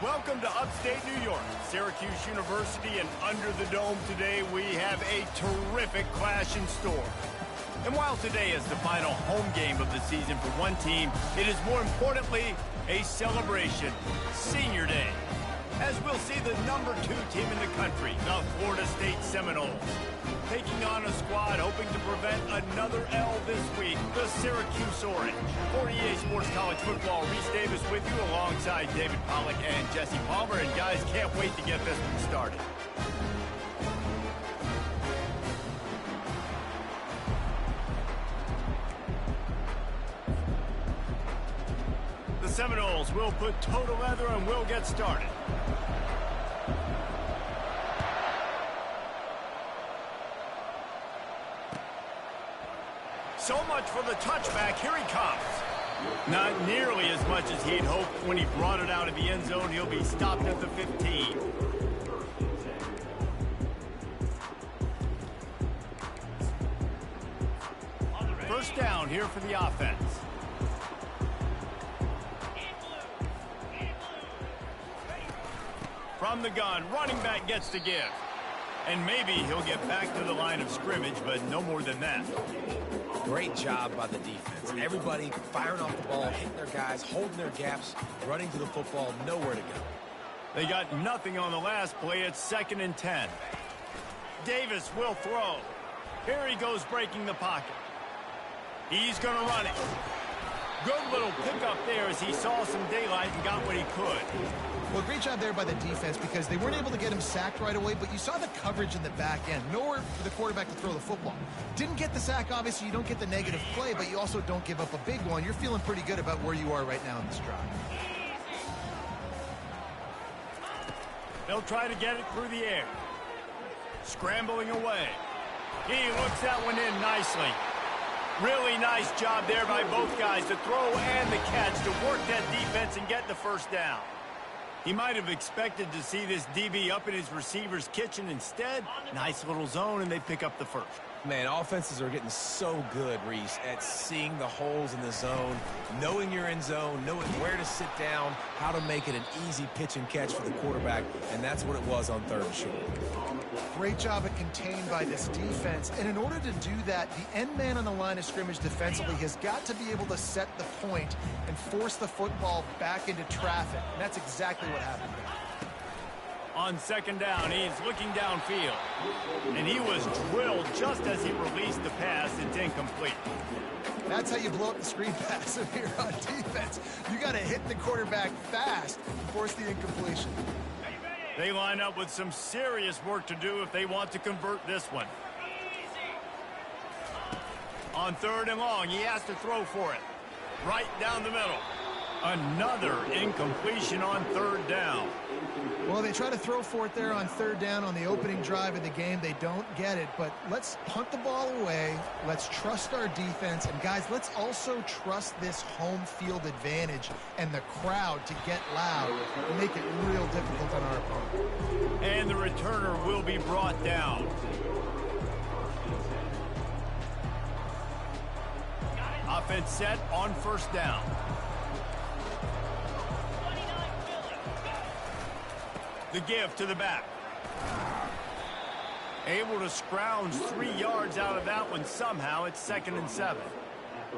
Welcome to upstate New York, Syracuse University, and under the dome today we have a terrific clash in store. And while today is the final home game of the season for one team, it is more importantly a celebration, Senior Day, as we'll see the #2 team in the country, the Florida State Seminoles, taking on a squad hoping to prevent another L this week, the Syracuse Orange. For EA Sports College Football, Reese Davis with you alongside David Pollack and Jesse Palmer. And guys, can't wait to get this one started. The Seminoles will put toe to leather and we'll get started. So much for the touchback. Here he comes. Not nearly as much as he'd hoped when he brought it out of the end zone. He'll be stopped at the 15. First down here for the offense. From the gun, running back gets the give. And maybe he'll get back to the line of scrimmage, but no more than that. Great job by the defense. Everybody firing off the ball, hitting their guys, holding their gaps, running to the football, nowhere to go. They got nothing on the last play. It's 2nd and 10. Davis will throw. Here he goes breaking the pocket. He's going to run it. Good little pickup there as he saw some daylight and got what he could. Well, great job there by the defense because they weren't able to get him sacked right away, but you saw the coverage in the back end. Nowhere for the quarterback to throw the football. Didn't get the sack, obviously. You don't get the negative play, but you also don't give up a big one. You're feeling pretty good about where you are right now in this drive. They'll try to get it through the air. Scrambling away. He looks that one in nicely. Really nice job there by both guys, the throw and the catch, to work that defense and get the first down. He might have expected to see this DB up in his receiver's kitchen. Instead, nice little zone, and they pick up the first. Man, offenses are getting so good, Reese, at seeing the holes in the zone, knowing you're in zone, knowing where to sit down, how to make it an easy pitch and catch for the quarterback, and that's what it was on 3rd and short. Great job at contained by this defense, and in order to do that, the end man on the line of scrimmage defensively has got to be able to set the point and force the football back into traffic, and that's exactly what happened there. On 2nd down, he's looking downfield. And he was drilled just as he released the pass. It's incomplete. That's how you blow up the screen pass here on defense. You got to hit the quarterback fast and force the incompletion. They line up with some serious work to do if they want to convert this one. On 3rd and long, he has to throw for it. Right down the middle. Another incompletion on 3rd down. Well, they try to throw for it there on 3rd down on the opening drive of the game. They don't get it, but let's punt the ball away. Let's trust our defense. And, guys, let's also trust this home field advantage and the crowd to get loud and make it real difficult on our opponent. And the returner will be brought down. Offense set on 1st down. The give to the back. Able to scrounge 3 yards out of that one somehow. It's 2nd and 7.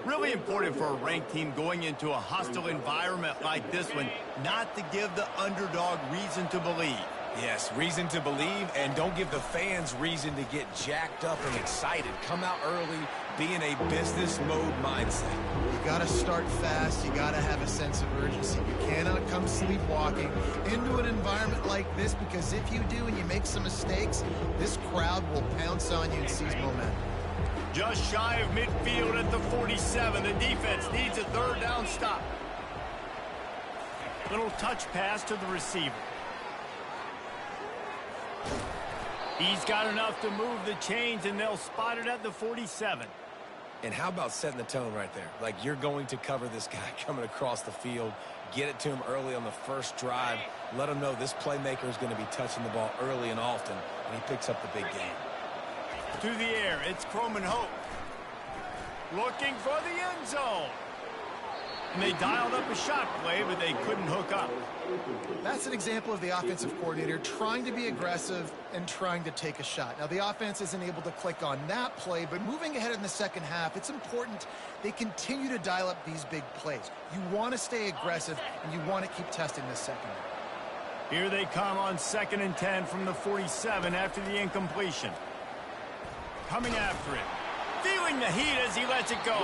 Really important for a ranked team going into a hostile environment like this one, not to give the underdog reason to believe. Yes, reason to believe, and don't give the fans reason to get jacked up and excited. Come out early, be in a business mode mindset. You got to start fast. You got to have a sense of urgency. You cannot come sleepwalking into an environment like this, because if you do and you make some mistakes, this crowd will pounce on you and seize momentum. Just shy of midfield at the 47. The defense needs a 3rd down stop. Little touch pass to the receiver. He's got enough to move the chains, and they'll spot it at the 47. And how about setting the tone right there? Like, you're going to cover this guy coming across the field, get it to him early on the first drive, let him know this playmaker is going to be touching the ball early and often, and he picks up the big game. To the air, it's Croman Hope. Looking for the end zone. And they dialed up a shot play, but they couldn't hook up. That's an example of the offensive coordinator trying to be aggressive and trying to take a shot. Now, the offense isn't able to click on that play, but moving ahead in the second half, it's important they continue to dial up these big plays. You want to stay aggressive, and you want to keep testing this second half. Here they come on 2nd and 10 from the 47 after the incompletion. Coming after it. Feeling the heat as he lets it go.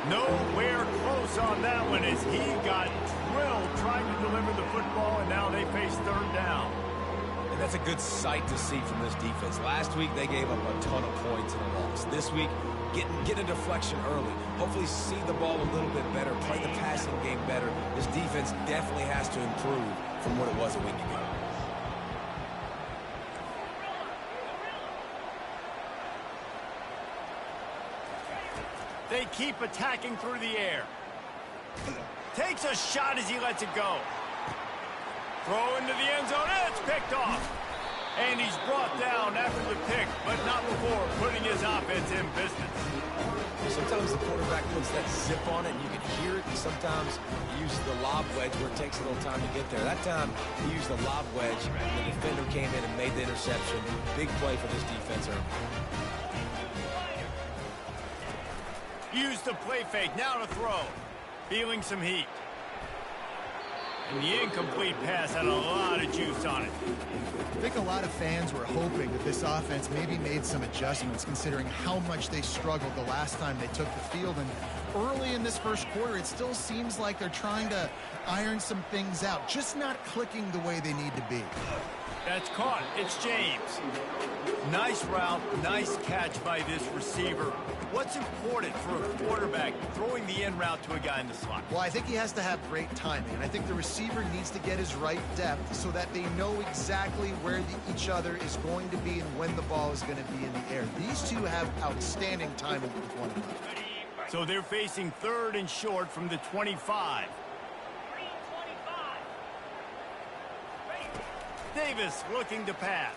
Nowhere close on that one as he got drilled trying to deliver the football, and now they face 3rd down. And that's a good sight to see from this defense. Last week, they gave up a ton of points in a loss. This week, get a deflection early. Hopefully see the ball a little bit better, play the passing game better. This defense definitely has to improve from what it was a week ago. They keep attacking through the air. Takes a shot as he lets it go. Throw into the end zone. It's picked off. And he's brought down after the pick, but not before putting his offense in business. Sometimes the quarterback puts that zip on it, and you can hear it. And sometimes he uses the lob wedge where it takes a little time to get there. That time, he used the lob wedge, and the defender came in and made the interception. Big play for this defense early. Use the play fake, now to throw. Feeling some heat. And the incomplete pass had a lot of juice on it. I think a lot of fans were hoping that this offense maybe made some adjustments considering how much they struggled the last time they took the field. And early in this first quarter, it still seems like they're trying to iron some things out, just not clicking the way they need to be. That's caught. It's James. Nice route, nice catch by this receiver. What's important for a quarterback throwing the in route to a guy in the slot? Well, I think he has to have great timing, and I think the receiver needs to get his right depth so that they know exactly where each other is going to be and when the ball is going to be in the air. These two have outstanding timing with one another. So they're facing 3rd and short from the 25. Davis looking to pass.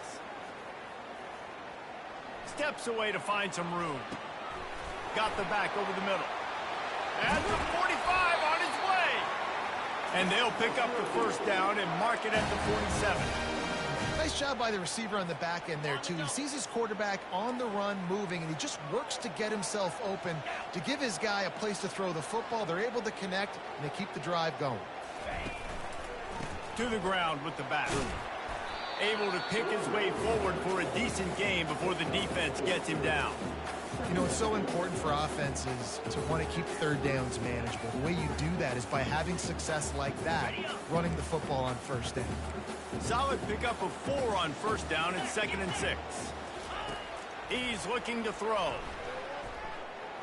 Steps away to find some room. Got the back over the middle. At the 45 on his way. And they'll pick up the 1st down and mark it at the 47. Nice job by the receiver on the back end there, too. He sees his quarterback on the run moving, and he just works to get himself open to give his guy a place to throw the football. They're able to connect, and they keep the drive going. To the ground with the back. Able to pick his way forward for a decent game before the defense gets him down. You know, it's so important for offenses to want to keep 3rd downs manageable. The way you do that is by having success like that, running the football on 1st down. Solid pickup of 4 on 1st down and 2nd and 6. He's looking to throw.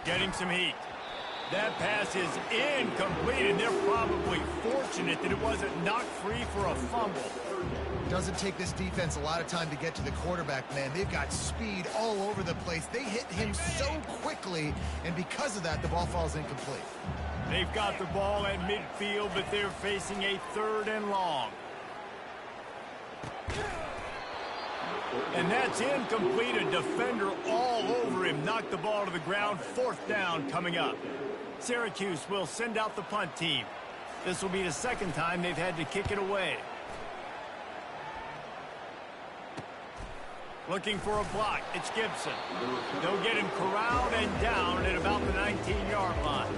Getting some heat. That pass is incomplete, and they're probably fortunate that it wasn't knocked free for a fumble. It doesn't take this defense a lot of time to get to the quarterback, man. They've got speed all over the place. They hit him so quickly, and because of that, the ball falls incomplete. They've got the ball at midfield, but they're facing a 3rd and long. And that's incomplete. A defender all over him. Knocked the ball to the ground. 4th down coming up. Syracuse will send out the punt team. This will be the 2nd time they've had to kick it away. Looking for a block. It's Gibson. They'll get him corralled and down at about the 19-yard line.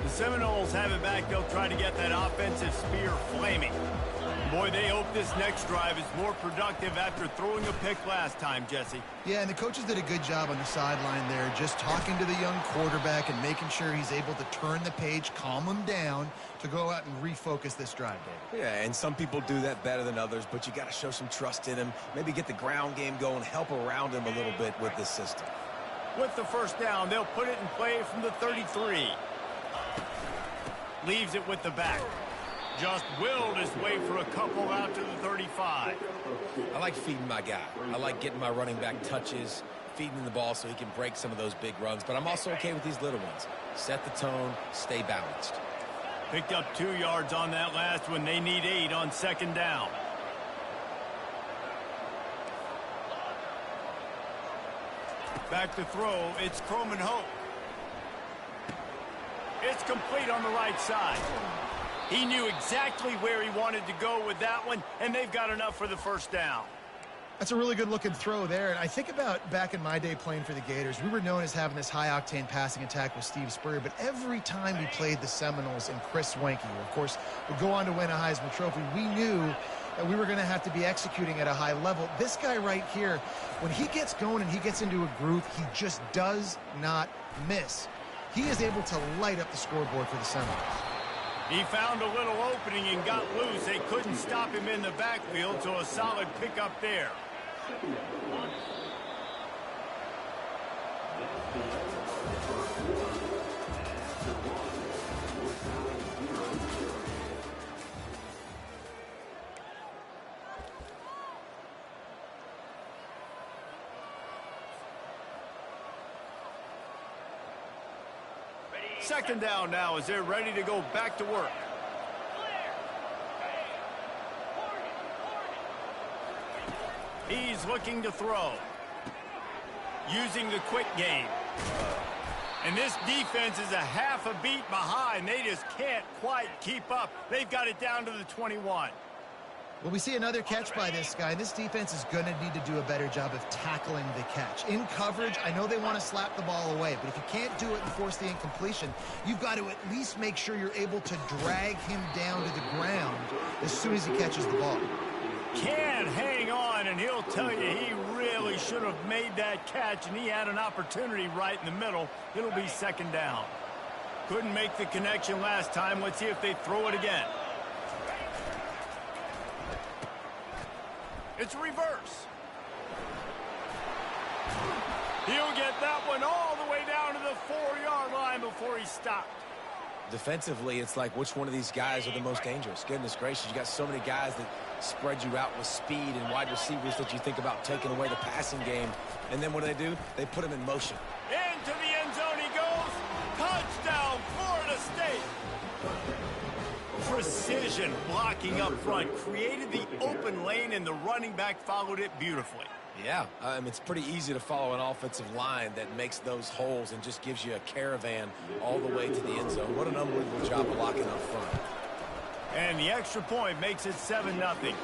The Seminoles have it back. They'll try to get that offensive spear flaming. Boy, they hope this next drive is more productive after throwing a pick last time, Jesse. Yeah, and the coaches did a good job on the sideline there, just talking to the young quarterback and making sure he's able to turn the page, calm him down to go out and refocus this drive, David. Yeah, and some people do that better than others, but you got to show some trust in him. Maybe get the ground game going, help around him a little bit with this system. With the 1st down, they'll put it in play from the 33. Leaves it with the back. Just willed his way for a couple out to the 35. I like feeding my guy. I like getting my running back touches, feeding him the ball so he can break some of those big runs. But I'm also okay with these little ones. Set the tone, stay balanced. Picked up 2 yards on that last one. They need 8 on 2nd down. Back to throw, it's Croman Hope. It's complete on the right side. He knew exactly where he wanted to go with that one, and they've got enough for the first down. That's a really good-looking throw there. And I think about back in my day playing for the Gators, we were known as having this high-octane passing attack with Steve Spurrier, but every time we played the Seminoles and Chris Wenke, who, of course, would go on to win a Heisman Trophy, we knew that we were going to have to be executing at a high level. This guy right here, when he gets going and he gets into a groove, he just does not miss. He is able to light up the scoreboard for the Seminoles. He found a little opening and got loose. They couldn't stop him in the backfield, so a solid pickup there. Second down now as they're ready to go back to work. He's looking to throw. Using the quick game. And this defense is a half a beat behind. They just can't quite keep up. They've got it down to the 21. Well, we see another catch by this guy. This defense is going to need to do a better job of tackling the catch. In coverage, I know they want to slap the ball away, but if you can't do it and force the incompletion, you've got to at least make sure you're able to drag him down to the ground as soon as he catches the ball. Can hang on, and he'll tell you he really should have made that catch, and he had an opportunity right in the middle. It'll be second down. Couldn't make the connection last time. Let's see if they throw it again. It's reverse. He'll get that one all the way down to the 4-yard line before he stopped. Defensively, it's like which one of these guys are the most dangerous. Goodness gracious, you got so many guys that spread you out with speed and wide receivers that you think about taking away the passing game. And then what do? They put them in motion. Into the end zone he goes. Touchdown, Florida State. Precision blocking up front. Created the open lane, and the running back followed it beautifully. Yeah, it's pretty easy to follow an offensive line that makes those holes and just gives you a caravan all the way to the end zone. What an unbelievable job blocking up front. And the extra point makes it 7-0.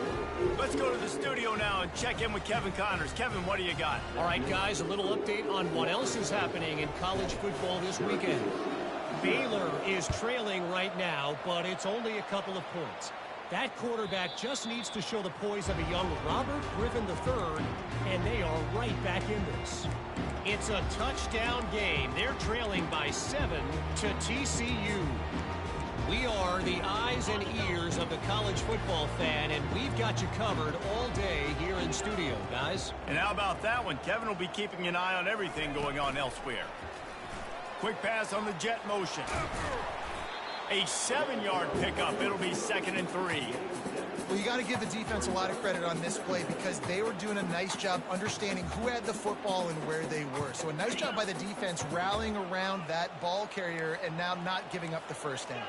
Let's go to the studio now and check in with Kevin Connors. Kevin, what do you got? All right, guys, a little update on what else is happening in college football this weekend. Baylor is trailing right now, but it's only a couple of points. That quarterback just needs to show the poise of a young Robert Griffin III, and they are right back in this. It's a touchdown game. They're trailing by 7 to TCU. We are the eyes and ears of the college football fan, and we've got you covered all day here in studio, guys. And how about that one? Kevin will be keeping an eye on everything going on elsewhere. Quick pass on the jet motion. A 7-yard pickup. It'll be 2nd and 3. Well, you got to give the defense a lot of credit on this play because they were doing a nice job understanding who had the football and where they were. So a nice job by the defense rallying around that ball carrier and now not giving up the first down.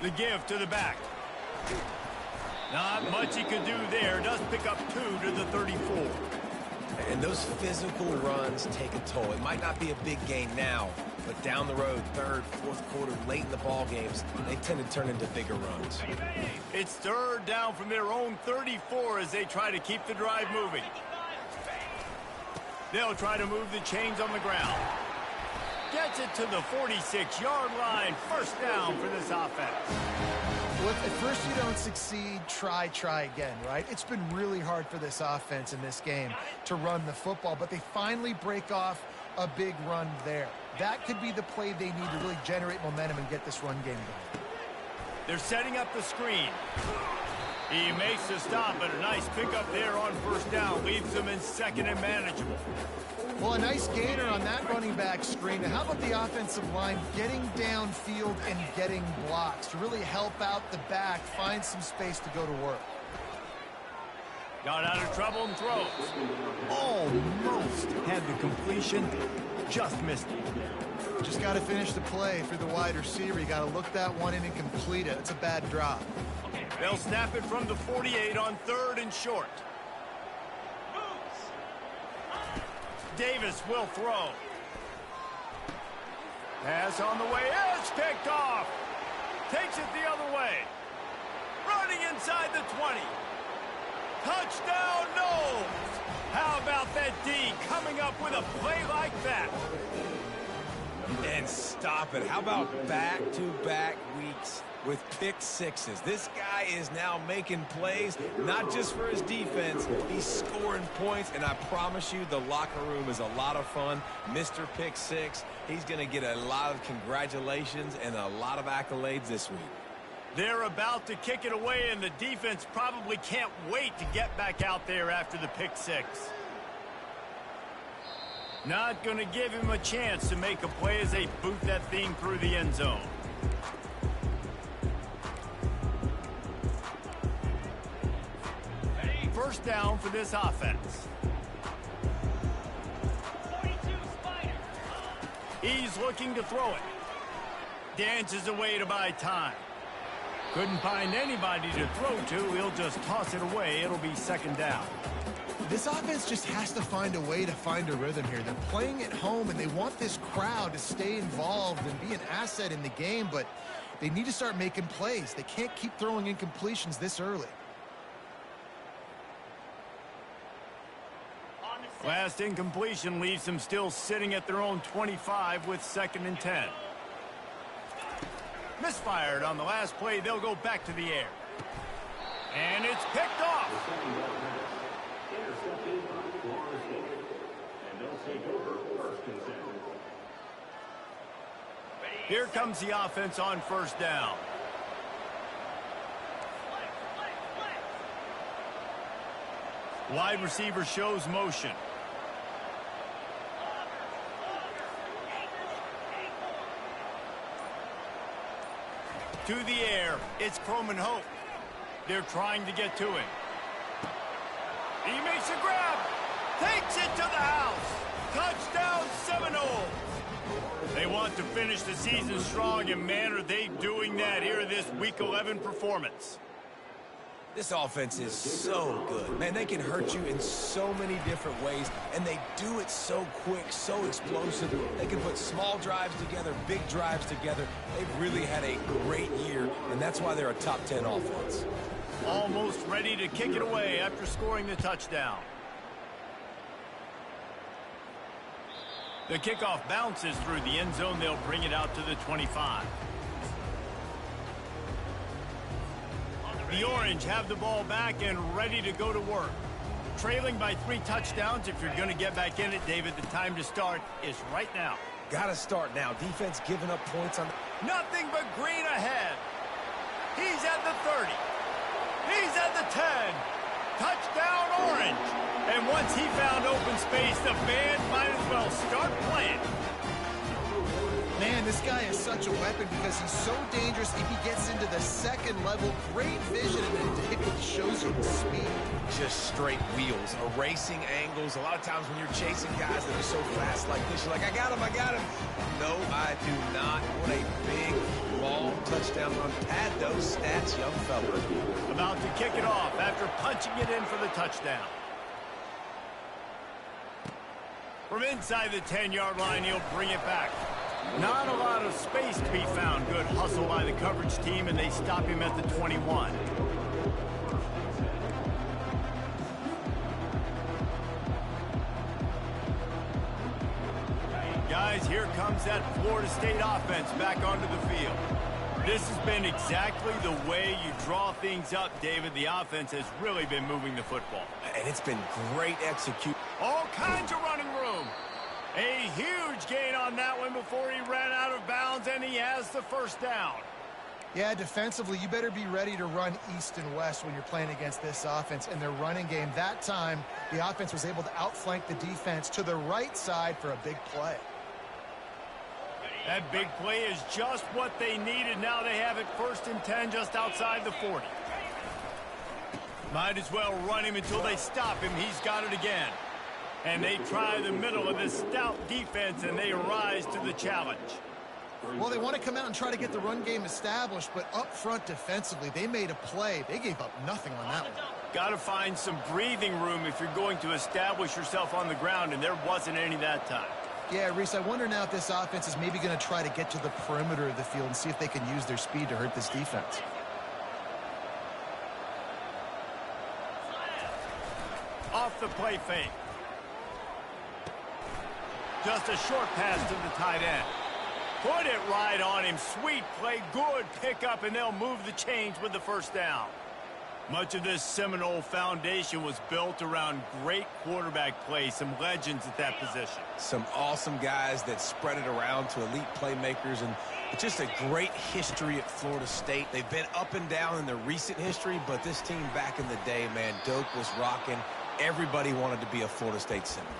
The give to the back. Not much he could do there. Does pick up 2 to the 34. And those physical runs take a toll. It might not be a big gain now, but down the road, third, fourth quarter, late in the ball games, they tend to turn into bigger runs. It's third down from their own 34 as they try to keep the drive moving. They'll try to move the chains on the ground. Gets it to the 46-yard line. First down for this offense. Well, if at first you don't succeed, try again, right? It's been really hard for this offense in this game to run the football, but they finally break off a big run there. That could be the play they need to really generate momentum and get this run game going. They're setting up the screen. He makes the stop, but a nice pickup there on first down. Leaves them in 2nd and manageable. Well, a nice gainer on that running back screen. How about the offensive line getting downfield and getting blocks to really help out the back, find some space to go to work? Got out of trouble and throws. Almost had the completion. Just missed it. Just got to finish the play through the wide receiver. You got to look that one in and complete it. It's a bad drop. They'll snap it from the 48 on 3rd and short. Davis will throw. Pass on the way. It's picked off. Takes it the other way. Running inside the 20. Touchdown, no. How about that D coming up with a play like that? And stop it. How about back-to-back weeks with pick sixes? This guy is now making plays, not just for his defense. He's scoring points, and I promise you the locker room is a lot of fun. Mr. Pick Six, he's going to get a lot of congratulations and a lot of accolades this week. They're about to kick it away, and the defense probably can't wait to get back out there after the pick six. Not going to give him a chance to make a play as they boot that thing through the end zone. First down for this offense. He's looking to throw it. Dances away to buy time. Couldn't find anybody to throw to. He'll just toss it away. It'll be second down. This offense just has to find a way to find a rhythm here. They're playing at home, and they want this crowd to stay involved and be an asset in the game, but they need to start making plays. They can't keep throwing incompletions this early. Last incompletion leaves them still sitting at their own 25 with 2nd and 10. Misfired on the last play. They'll go back to the air. And it's picked off. Here comes the offense on first down. Wide receiver shows motion. To the air, it's Croman Hope. They're trying to get to him. He makes a grab. Takes it to the house. Touchdown Seminoles. They want to finish the season strong, and man, are they doing that here in this Week 11 performance. This offense is so good. Man, they can hurt you in so many different ways, and they do it so quick, so explosive. They can put small drives together, big drives together. They've really had a great year, and that's why they're a top 10 offense. Almost ready to kick it away after scoring the touchdown. The kickoff bounces through the end zone. They'll bring it out to the 25. The Orange have the ball back and ready to go to work. Trailing by 3 touchdowns. If you're going to get back in it, David, the time to start is right now. Got to start now. Defense giving up points on... Nothing but green ahead. He's at the 30. He's at the 10. Touchdown Orange. And once he found open space, the band might as well start playing. Man, this guy is such a weapon because he's so dangerous if he gets into the second level. Great vision, and then David shows you the speed. Just straight wheels, erasing angles. A lot of times when you're chasing guys that are so fast like this, you're like, I got him, I got him. No, I do not. What a big, long touchdown run. Pad those stats, young fella. About to kick it off after punching it in for the touchdown. From inside the 10-yard line, he'll bring it back. Not a lot of space to be found. Good hustle by the coverage team, and they stop him at the 21. Guys, here comes that Florida State offense back onto the field. This has been exactly the way you draw things up, David. The offense has really been moving the football. And it's been great execution. All kinds of running room. A huge gain on that one before he ran out of bounds, and he has the first down. Yeah, defensively, you better be ready to run east and west when you're playing against this offense and their running game. That time, the offense was able to outflank the defense to the right side for a big play. That big play is just what they needed. Now they have it 1st and 10 just outside the 40. Might as well run him until they stop him. He's got it again. And they try the middle of this stout defense, and they rise to the challenge. Well, they want to come out and try to get the run game established, but up front defensively, they made a play. They gave up nothing on that one. Got to find some breathing room if you're going to establish yourself on the ground, and there wasn't any that time. Yeah, Reese, I wonder now if this offense is maybe going to try to get to the perimeter of the field and see if they can use their speed to hurt this defense. Off the play fake. Just a short pass to the tight end. Put it right on him. Sweet play, good pickup, and they'll move the chains with the first down. Much of this Seminole foundation was built around great quarterback play, some legends at that position. Some awesome guys that spread it around to elite playmakers, and it's just a great history at Florida State. They've been up and down in their recent history, but this team back in the day, man, Doak was rocking. Everybody wanted to be a Florida State Seminole.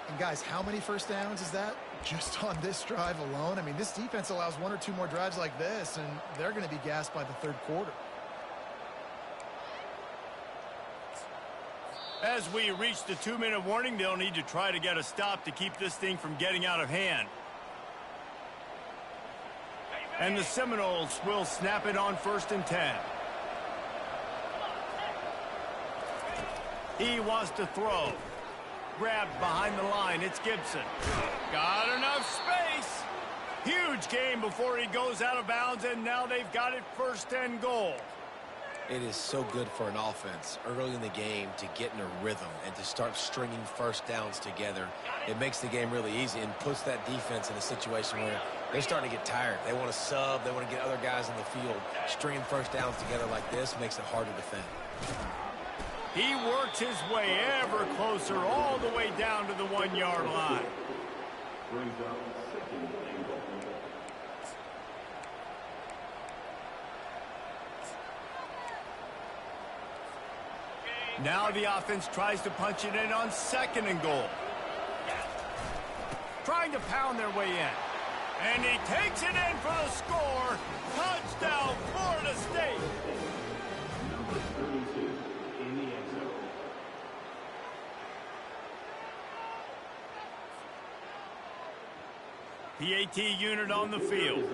And guys, how many first downs is that just on this drive alone? I mean, this defense allows one or two more drives like this, and they're going to be gassed by the third quarter. As we reach the 2-minute warning, they'll need to try to get a stop to keep this thing from getting out of hand. And the Seminoles will snap it on 1st and 10. He wants to throw. Grabbed behind the line. It's Gibson. Got enough space. Huge gain before he goes out of bounds, and now they've got it 1st and goal. It is so good for an offense early in the game to get in a rhythm and to start stringing first downs together. It makes the game really easy and puts that defense in a situation where they're starting to get tired. They want to sub. They want to get other guys on the field. Stringing first downs together like this makes it hard to defend. He works his way ever closer all the way down to the 1-yard line. Now the offense tries to punch it in on 2nd and goal. Trying to pound their way in. And he takes it in for the score. Touchdown, Florida State. PAT unit on the field.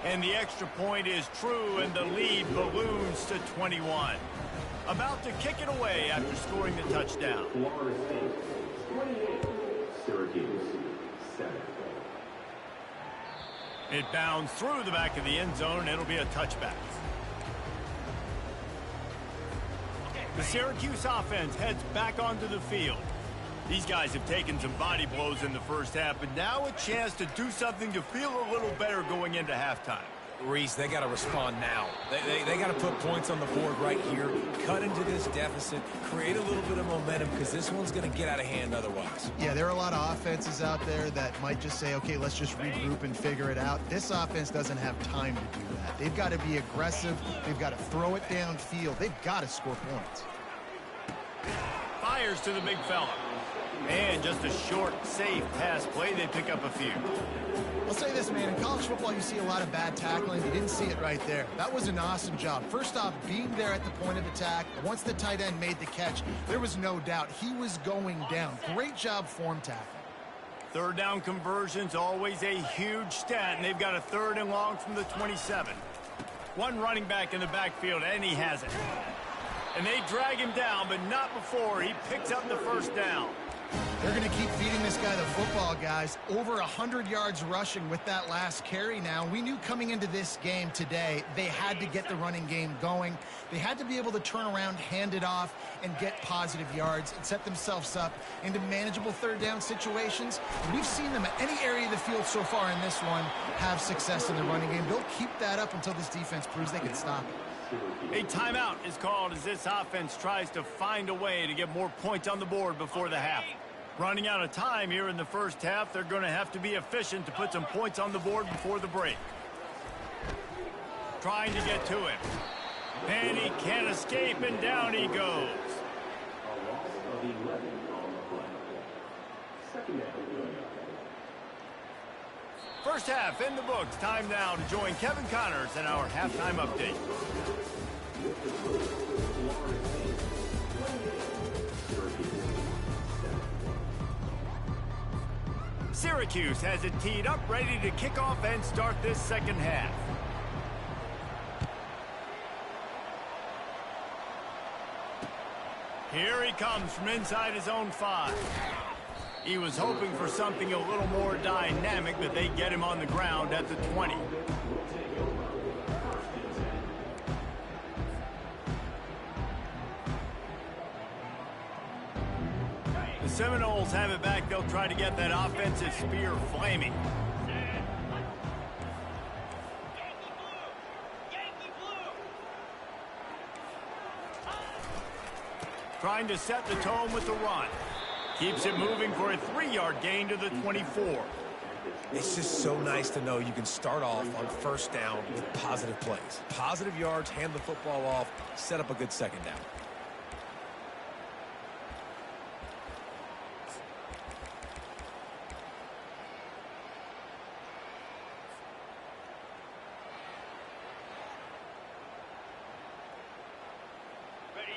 And the extra point is true, and the lead balloons to 21. About to kick it away after scoring the touchdown. Florida State 28, Syracuse 7. It bounds through the back of the end zone. It'll be a touchback. The Syracuse offense heads back onto the field. These guys have taken some body blows in the first half, but now a chance to do something to feel a little better going into halftime. Reese, they got to respond now. They got to put points on the board right here, cut into this deficit, create a little bit of momentum, because this one's going to get out of hand otherwise. Yeah, there are a lot of offenses out there that might just say, okay, let's just regroup and figure it out. This offense doesn't have time to do that. They've got to be aggressive. They've got to throw it downfield. They've got to score points. Fires to the big fella. And just a short, safe pass play. They pick up a few. I'll say this, man. In college football, you see a lot of bad tackling. You didn't see it right there. That was an awesome job. First off, being there at the point of attack. Once the tight end made the catch, there was no doubt he was going down. Great job form tackling. 3rd down conversions, always a huge stat, and they've got a 3rd and long from the 27. One running back in the backfield, and he has it. And they drag him down, but not before he picks up the first down. They're going to keep feeding this guy the football, guys. Over 100 yards rushing with that last carry now. We knew coming into this game today, they had to get the running game going. They had to be able to turn around, hand it off, and get positive yards and set themselves up into manageable 3rd down situations. And we've seen them at any area of the field so far in this one have success in the running game. They'll keep that up until this defense proves they can stop it. A timeout is called as this offense tries to find a way to get more points on the board before the half. Running out of time here in the first half, they're going to have to be efficient to put some points on the board before the break. Trying to get to him. And he can't escape, and down he goes. A loss of 11 on the play. 2nd down. First half in the books. Time now to join Kevin Connors in our halftime update. Syracuse has it teed up, ready to kick off and start this 2nd half. Here he comes from inside his own 5. He was hoping for something a little more dynamic, but they get him on the ground at the 20. The Seminoles have it back. They'll try to get that offensive spear flaming. Trying to set the tone with the run. Keeps it moving for a 3-yard gain to the 24. It's just so nice to know you can start off on first down with positive plays. Positive yards, hand the football off, set up a good second down.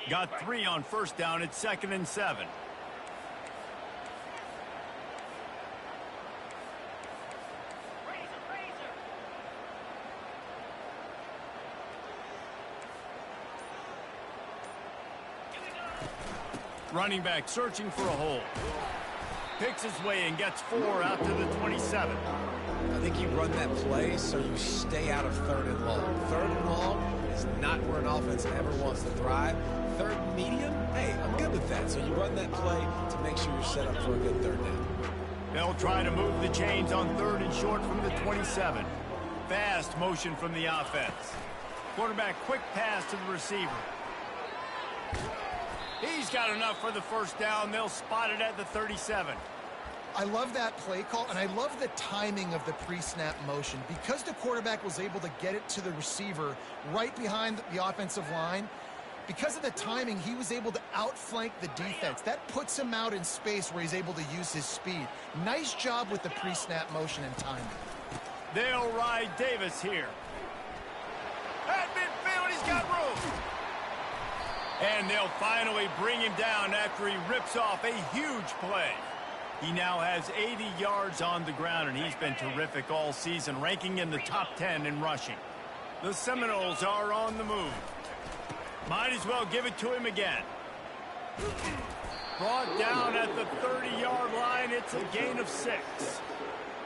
Got 3 on first down. It's 2nd and 7. Running back searching for a hole. Picks his way and gets 4 out to the 27. I think you run that play so you stay out of 3rd and long. 3rd and long is not where an offense ever wants to thrive. 3rd and medium, hey, I'm good with that. So you run that play to make sure you're set up for a good 3rd down. They'll try to move the chains on 3rd and short from the 27. Fast motion from the offense. Quarterback quick pass to the receiver. He's got enough for the first down. They'll spot it at the 37. I love that play call, and I love the timing of the pre-snap motion. Because the quarterback was able to get it to the receiver right behind the offensive line, because of the timing, he was able to outflank the defense. That puts him out in space where he's able to use his speed. Nice job with the pre-snap motion and timing. They'll ride Davis here. At midfield, he's got room. And they'll finally bring him down after he rips off a huge play. He now has 80 yards on the ground, and he's been terrific all season, ranking in the top 10 in rushing. The Seminoles are on the move. Might as well give it to him again. Brought down at the 30-yard line. It's a gain of 6.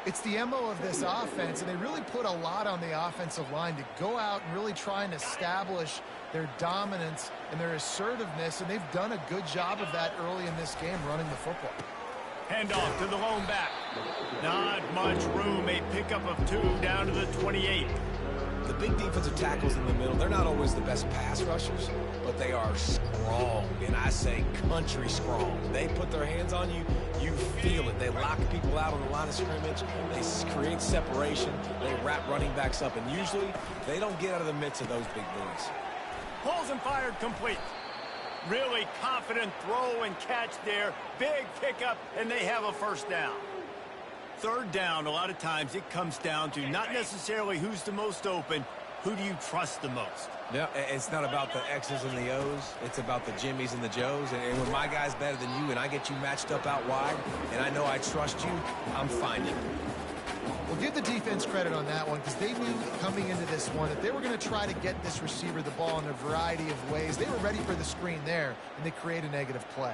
It's the MO of this offense, and they really put a lot on the offensive line to go out and really try and establish their dominance and their assertiveness, and they've done a good job of that early in this game, running the football. Handoff to the lone back. Not much room. A pickup of 2 down to the 28. The big defensive tackles in the middle, they're not always the best pass rushers, but they are strong, and I say country strong. They put their hands on you, you feel it. They lock people out on the line of scrimmage. They create separation. They wrap running backs up, and usually they don't get out of the midst of those big boys. Pulls and fired complete. Really confident throw and catch there. Big pickup, and they have a first down. 3rd down, a lot of times it comes down to not necessarily who's the most open, who do you trust the most? Yeah, it's not about the X's and the O's. It's about the Jimmies and the Joes. And when my guy's better than you and I get you matched up out wide, and I know I trust you, I'm finding you. We'll give the defense credit on that one because they knew coming into this one that they were going to try to get this receiver the ball in a variety of ways. They were ready for the screen there, and they create a negative play.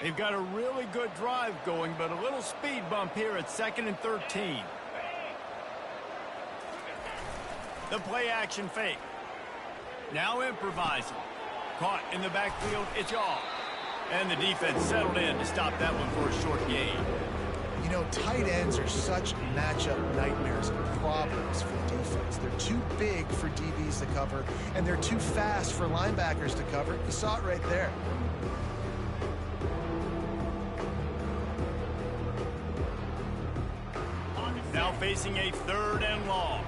They've got a really good drive going, but a little speed bump here at 2nd and 13. The play action fake. Now improvising. Caught in the backfield, it's off. And the defense settled in to stop that one for a short gain. You know, tight ends are such matchup nightmares and problems for defense. They're too big for DBs to cover, and they're too fast for linebackers to cover. You saw it right there. Now facing a 3rd and long.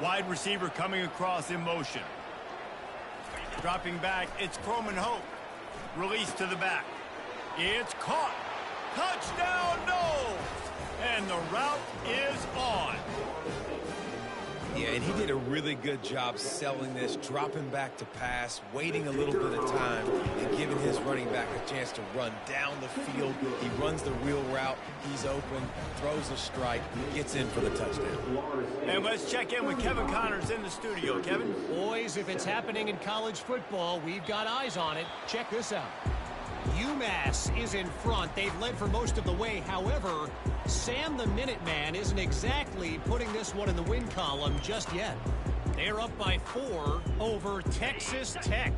Wide receiver coming across in motion. Dropping back, it's Croman Hope. Release to the back. It's caught. Touchdown, no! And the route is on. Yeah, and he did a really good job selling this, dropping back to pass, waiting a little bit of time, and giving his running back a chance to run down the field. He runs the wheel route. He's open, throws a strike, gets in for the touchdown. And let's check in with Kevin Connors in the studio. Kevin? Boys, if it's happening in college football, we've got eyes on it. Check this out. UMass is in front. They've led for most of the way. However, Sam the Minuteman isn't exactly putting this one in the win column just yet. They're up by 4 over Texas Tech.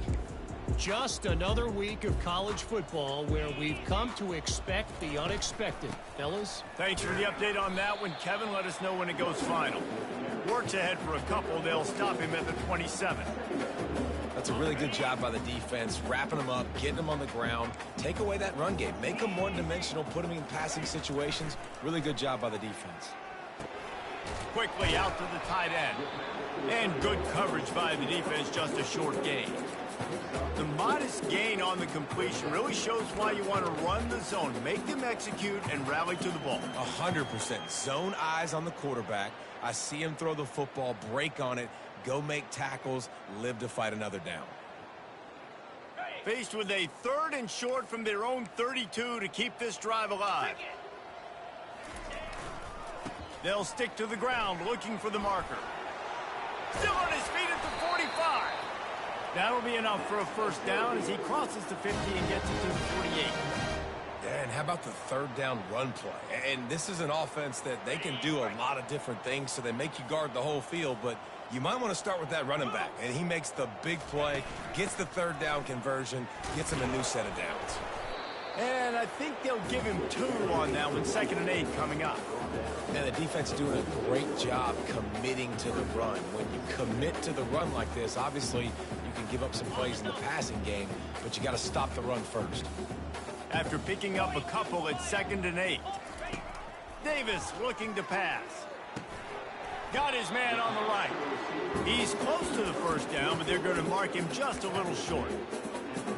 Just another week of college football where we've come to expect the unexpected. Fellas? Thanks for the update on that one, Kevin. Let us know when it goes final. Works ahead for a couple. They'll stop him at the 27. That's a really good job by the defense, wrapping them up, getting them on the ground. Take away that run game. Make them one-dimensional, put them in passing situations. Really good job by the defense. Quickly out to the tight end. And good coverage by the defense, just a short gain. The modest gain on the completion really shows why you want to run the zone. Make them execute and rally to the ball. 100%. Zone eyes on the quarterback. I see him throw the football, break on it, go make tackles, live to fight another down. Faced with a 3rd and short from their own 32 to keep this drive alive. They'll stick to the ground looking for the marker. Still on his feet at the 45. That'll be enough for a first down as he crosses the 50 and gets it to the 48. And how about the 3rd down run play? And this is an offense that they can do a lot of different things, so they make you guard the whole field, but you might want to start with that running back. And he makes the big play, gets the 3rd down conversion, gets him a new set of downs. And I think they'll give him 2 on that one, 2nd and 8 coming up. And the defense is doing a great job committing to the run. When you commit to the run like this, obviously you can give up some plays in the passing game, but you got to stop the run first. After picking up a couple at 2nd and 8. Davis looking to pass. Got his man on the right. He's close to the first down, but they're going to mark him just a little short.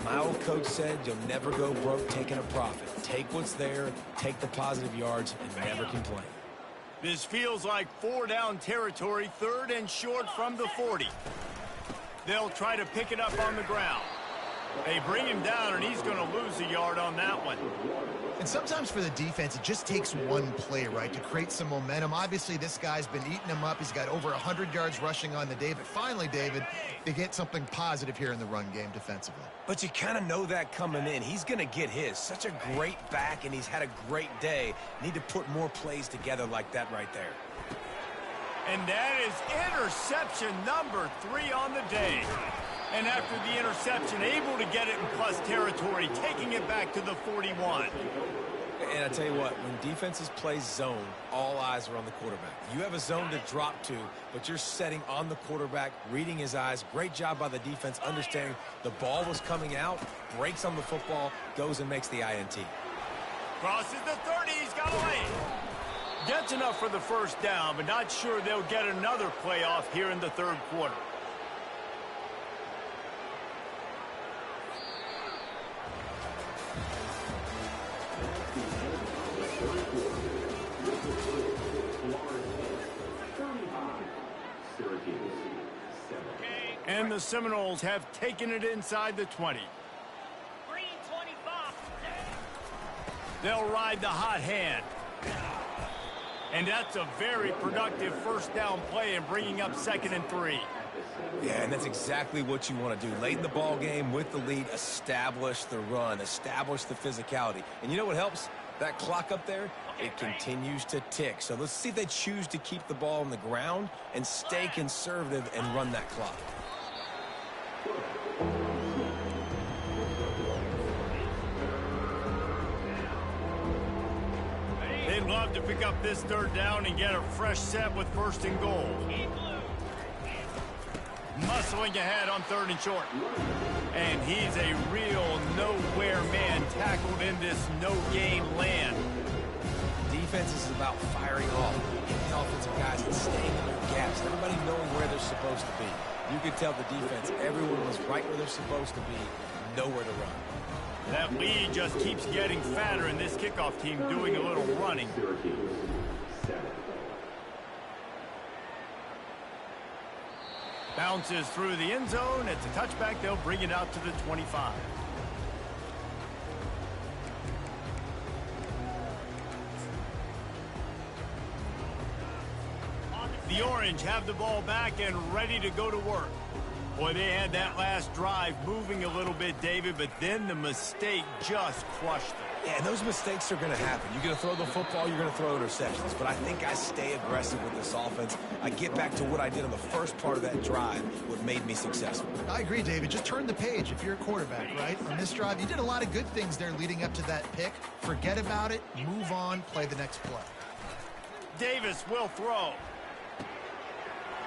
My old coach said you'll never go broke taking a profit. Take what's there, take the positive yards, and never complain. This feels like 4-down territory, 3rd and short from the 40. They'll try to pick it up on the ground. They bring him down, and he's going to lose a yard on that one. And sometimes for the defense, it just takes one play, right, to create some momentum. Obviously, this guy's been eating him up. He's got over 100 yards rushing on the day. But finally, David, they get something positive here in the run game defensively. But you kind of know that coming in. He's going to get his. Such a great back, and he's had a great day. Need to put more plays together like that right there. And that is interception number 3 on the day. And after the interception, able to get it in plus territory, taking it back to the 41. And I tell you what, when defenses play zone, all eyes are on the quarterback. You have a zone to drop to, but you're setting on the quarterback, reading his eyes. Great job by the defense, understanding the ball was coming out, breaks on the football, goes and makes the INT. Crosses the 30, he's got away. Gets enough for the first down, but not sure they'll get another playoff here in the 3rd quarter. And the Seminoles have taken it inside the 20. They'll ride the hot hand. And that's a very productive first down play and bringing up 2nd and 3. Yeah, and that's exactly what you want to do. Late in the ball game with the lead, establish the run, establish the physicality. And you know what helps? That clock up there, it continues to tick. So let's see if they choose to keep the ball on the ground and stay conservative and run that clock. They'd love to pick up this 3rd down and get a fresh set with 1st and goal. Muscling ahead on 3rd and short. And he's a real nowhere man tackled in this no-gain land. Defense is about firing off, hitting the offensive guys and staying in their gaps. Everybody knowing where they're supposed to be. You could tell the defense, everyone was right where they're supposed to be, nowhere to run. That lead just keeps getting fatter, and this kickoff team doing a little running. Bounces through the end zone. It's a touchback. They'll bring it out to the 25. The Orange have the ball back and ready to go to work. Boy, they had that last drive moving a little bit, David, but then the mistake just crushed them. Yeah, and those mistakes are going to happen. You're going to throw the football, you're going to throw interceptions. But I think I stay aggressive with this offense. I get back to what I did on the first part of that drive, what made me successful. I agree, David. Just turn the page if you're a quarterback, right? On this drive, you did a lot of good things there leading up to that pick. Forget about it, move on, play the next play. Davis will throw.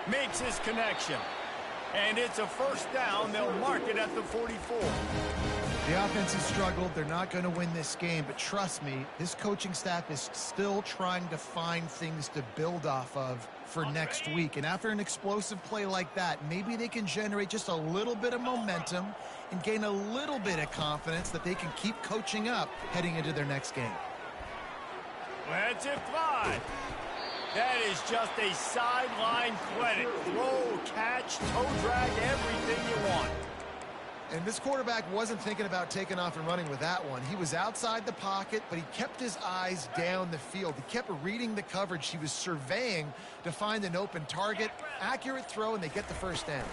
Makes his connection. And it's a first down. They'll mark it at the 44. The offense has struggled. They're not going to win this game, but trust me, this coaching staff is still trying to find things to build off of for next week. And after an explosive play like that, maybe they can generate just a little bit of momentum and gain a little bit of confidence that they can keep coaching up heading into their next game. Let's it fly. That is just a sideline credit. Throw, catch, toe drag, everything you want. And this quarterback wasn't thinking about taking off and running with that one. He was outside the pocket, but he kept his eyes down the field. He kept reading the coverage. He was surveying to find an open target. Accurate throw, and they get the first down.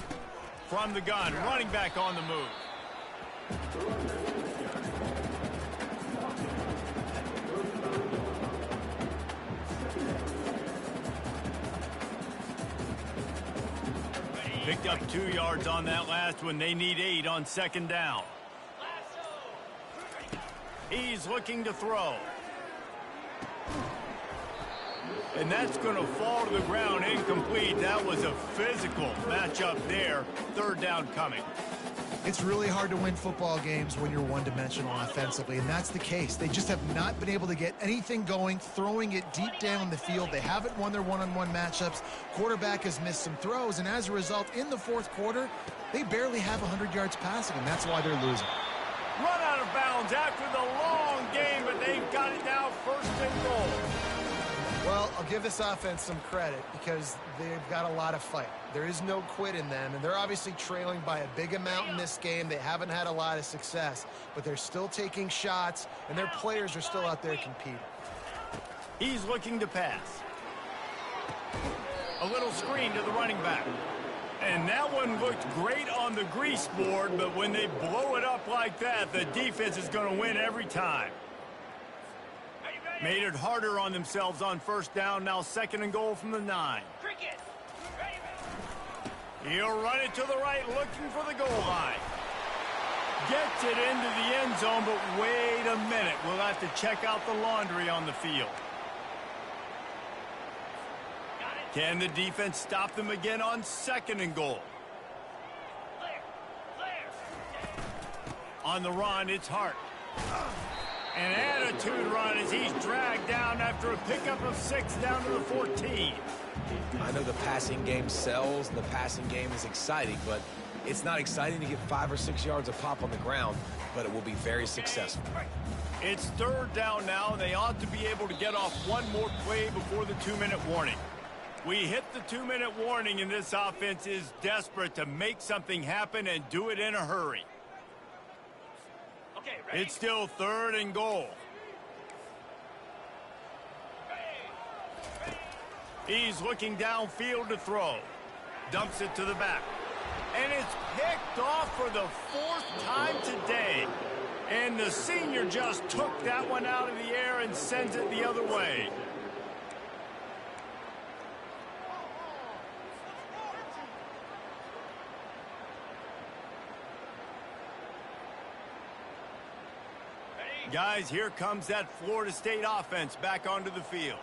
From the gun, running back on the move. Picked up 2 yards on that last one. They need 8 on second down. He's looking to throw. And that's going to fall to the ground incomplete. That was a physical matchup there. Third down coming. It's really hard to win football games when you're one-dimensional offensively, and that's the case. They just have not been able to get anything going, throwing it deep down the field. They haven't won their one-on-one matchups. Quarterback has missed some throws, and as a result, in the fourth quarter, they barely have 100 yards passing, and that's why they're losing. Run out of bounds after the long game, but they've got it now first and goal. Well, I'll give this offense some credit because they've got a lot of fight. There is no quit in them, and they're obviously trailing by a big amount in this game. They haven't had a lot of success, but they're still taking shots, and their players are still out there competing. He's looking to pass. A little screen to the running back. And that one looked great on the grease board, but when they blow it up like that, the defense is going to win every time. Made it harder on themselves on first down. Now second and goal from the 9. He'll run it to the right, looking for the goal line. Gets it into the end zone, but wait a minute. We'll have to check out the laundry on the field. Can the defense stop them again on second and goal? On the run, it's Hart. An attitude run as he's dragged down after a pickup of 6 down to the 14. I know the passing game sells and the passing game is exciting, but it's not exciting to get 5 or 6 yards of pop on the ground, but it will be very successful. It's third down now. They ought to be able to get off one more play before the 2-minute warning. We hit the 2-minute warning, and this offense is desperate to make something happen and do it in a hurry. It's still third and goal. He's looking downfield to throw. Dumps it to the back. And it's picked off for the 4th time today. And the senior just took that one out of the air and sends it the other way. Guys, here comes that Florida State offense back onto the field.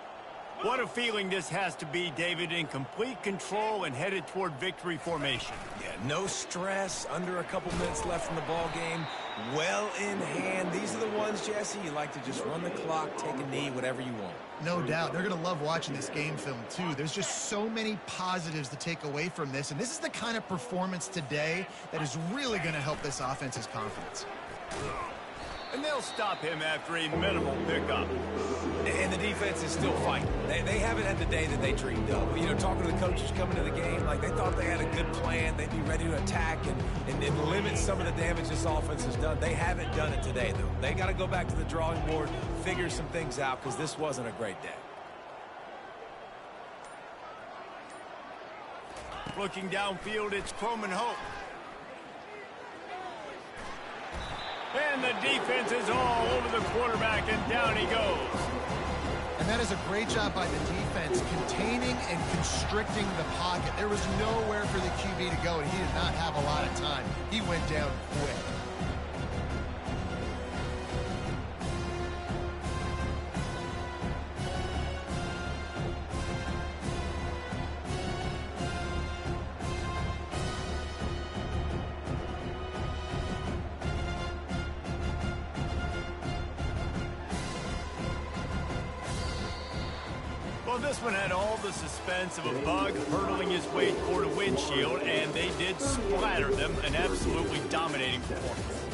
What a feeling this has to be, David, in complete control and headed toward victory formation. Yeah, no stress, under a couple minutes left in the ball game, well in hand. These are the ones, Jesse, you like to just run the clock, take a knee, whatever you want. No doubt. They're going to love watching this game film, too. There's just so many positives to take away from this, and this is the kind of performance today that is really going to help this offense's confidence. And they'll stop him after a minimal pickup. And the defense is still fighting. They haven't had the day that they dreamed of. You know, talking to the coaches coming to the game, like they thought they had a good plan. They'd be ready to attack and limit some of the damage this offense has done. They haven't done it today, though. They got to go back to the drawing board, figure some things out, because this wasn't a great day. Looking downfield, it's Croman Hope. And the defense is all over the quarterback, and down he goes. And that is a great job by the defense, containing and constricting the pocket. There was nowhere for the QB to go, and he did not have a lot of time. He went down quick. Well, this one had all the suspense of a bug hurtling his way toward a windshield, and they did splatter them, an absolutely dominating performance.